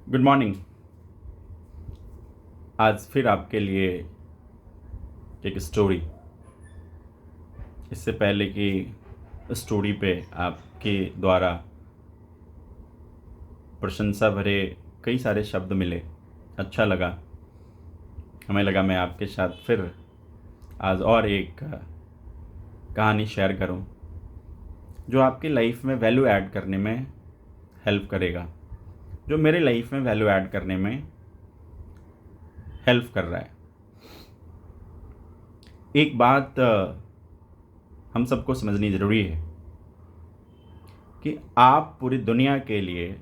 Good morning. आज फिर आपके लिए एक स्टोरी। इससे पहले कि स्टोरी पे आपके द्वारा प्रशंसा भरे कई सारे शब्द मिले, अच्छा लगा। हमें लगा मैं आपके साथ फिर आज और एक कहानी शेयर करूं जो आपकी लाइफ में वैल्यू ऐड करने में हेल्प करेगा, जो मेरे लाइफ में वैल्यू ऐड करने में हेल्प कर रहा है। एक बात हम सबको समझनी ज़रूरी है कि आप पूरी दुनिया के लिए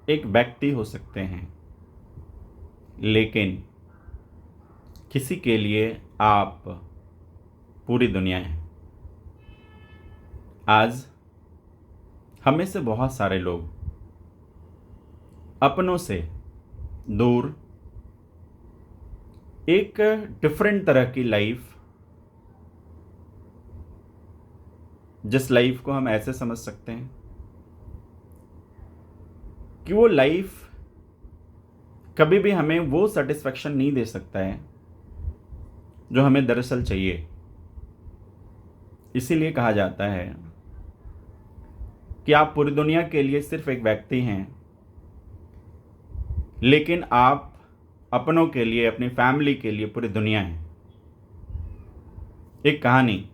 एक व्यक्ति हो सकते हैं, लेकिन किसी के लिए आप पूरी दुनिया हैं। आज हमें से बहुत सारे लोग अपनों से दूर एक डिफरेंट तरह की लाइफ, जिस लाइफ को हम ऐसे समझ सकते हैं कि वो लाइफ कभी भी हमें वो सेटिस्फैक्शन नहीं दे सकता है जो हमें दरअसल चाहिए। इसीलिए कहा जाता है कि आप पूरी दुनिया के लिए सिर्फ एक व्यक्ति हैं, लेकिन आप अपनों के लिए, अपनी फैमिली के लिए पूरी दुनिया हैं। एक कहानी,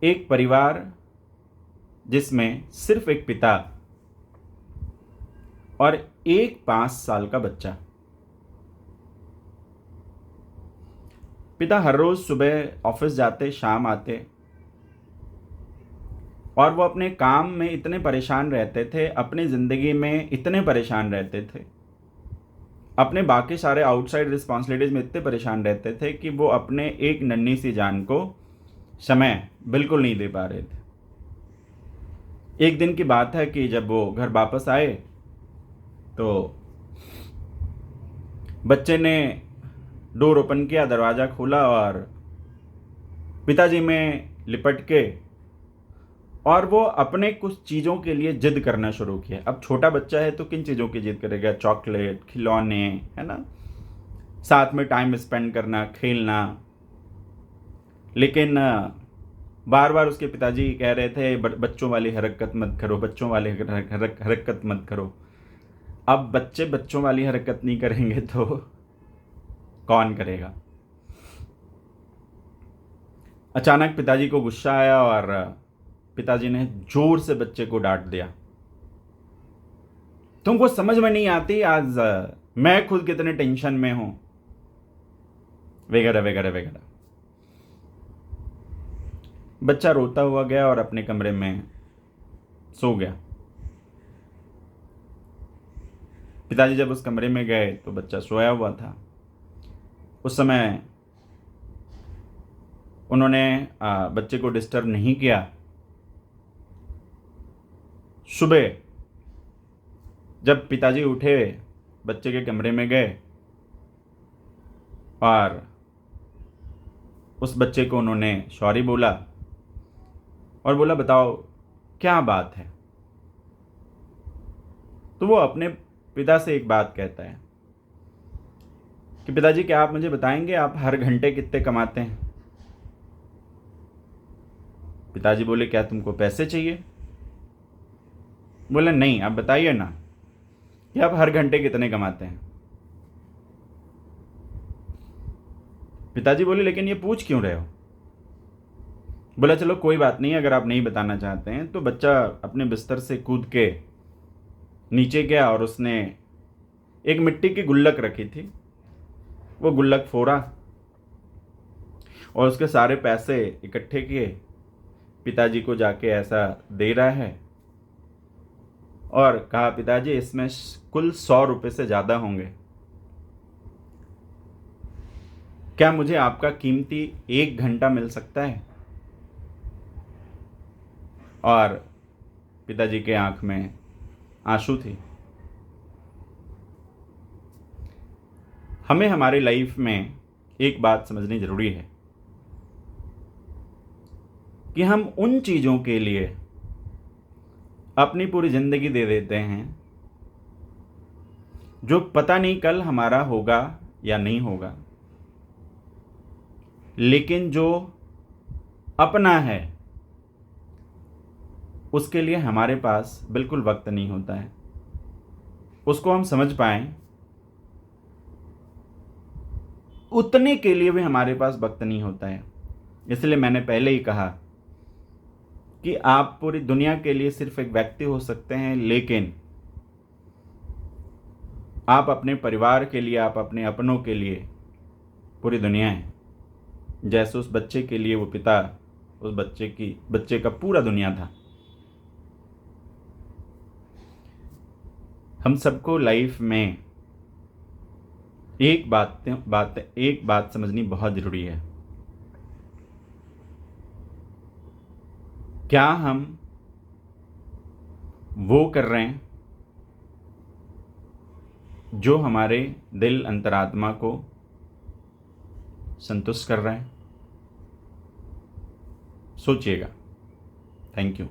एक परिवार जिसमें सिर्फ एक पिता और एक 5 साल का बच्चा। पिता हर रोज सुबह ऑफिस जाते, शाम आते, और वो अपने काम में इतने परेशान रहते थे, अपनी ज़िंदगी में इतने परेशान रहते थे, अपने बाकी सारे आउटसाइड रिस्पॉन्सिबिलिटीज़ में इतने परेशान रहते थे कि वो अपने एक नन्ही सी जान को समय बिल्कुल नहीं दे पा रहे थे। एक दिन की बात है कि जब वो घर वापस आए तो बच्चे ने डोर ओपन किया, दरवाज़ा खोला और पिताजी में लिपट के और वो अपने कुछ चीज़ों के लिए जिद करना शुरू किया। अब छोटा बच्चा है तो किन चीज़ों की जिद करेगा? चॉकलेट, खिलौने, है ना, साथ में टाइम स्पेंड करना, खेलना। लेकिन बार बार उसके पिताजी कह रहे थे बच्चों वाली हरकत मत करो, बच्चों वाली हरकत मत करो। अब बच्चे बच्चों वाली हरकत नहीं करेंगे तो कौन करेगा? अचानक पिताजी को गुस्सा आया और पिताजी ने जोर से बच्चे को डांट दिया। तुमको समझ में नहीं आती आज मैं खुद कितने टेंशन में हूं, वगैरह वगैरह वगैरह। बच्चा रोता हुआ गया और अपने कमरे में सो गया। पिताजी जब उस कमरे में गए तो बच्चा सोया हुआ था। उस समय उन्होंने बच्चे को डिस्टर्ब नहीं किया। सुबह जब पिताजी उठे, बच्चे के कमरे में गए और उस बच्चे को उन्होंने सॉरी बोला और बोला बताओ क्या बात है? तो वो अपने पिता से एक बात कहता है कि पिताजी क्या आप मुझे बताएंगे आप हर घंटे कितने कमाते हैं? पिताजी बोले क्या तुमको पैसे चाहिए? बोले नहीं, आप बताइए ना कि आप हर घंटे कितने कमाते हैं। पिताजी बोले लेकिन ये पूछ क्यों रहे हो? बोला चलो कोई बात नहीं, अगर आप नहीं बताना चाहते हैं। तो बच्चा अपने बिस्तर से कूद के नीचे गया और उसने एक मिट्टी की गुल्लक रखी थी, वो गुल्लक फोड़ा और उसके सारे पैसे इकट्ठे किए। पिताजी को जाके ऐसा दे रहा है और कहा पिताजी इसमें कुल 100 रुपये से ज़्यादा होंगे, क्या मुझे आपका कीमती 1 घंटा मिल सकता है? और पिताजी के आंख में आंसू थी। हमें हमारी लाइफ में एक बात समझनी ज़रूरी है कि हम उन चीज़ों के लिए अपनी पूरी ज़िंदगी दे देते हैं जो पता नहीं कल हमारा होगा या नहीं होगा, लेकिन जो अपना है उसके लिए हमारे पास बिल्कुल वक्त नहीं होता है। उसको हम समझ पाएं उतने के लिए भी हमारे पास वक्त नहीं होता है। इसलिए मैंने पहले ही कहा कि आप पूरी दुनिया के लिए सिर्फ एक व्यक्ति हो सकते हैं, लेकिन आप अपने परिवार के लिए, आप अपने अपनों के लिए पूरी दुनिया है। जैसे उस बच्चे के लिए वो पिता उस बच्चे का पूरा दुनिया था। हम सबको लाइफ में एक बात समझनी बहुत ज़रूरी है। क्या हम वो कर रहे हैं जो हमारे दिल अंतरात्मा को संतुष्ट कर रहा है? सोचिएगा। Thank you.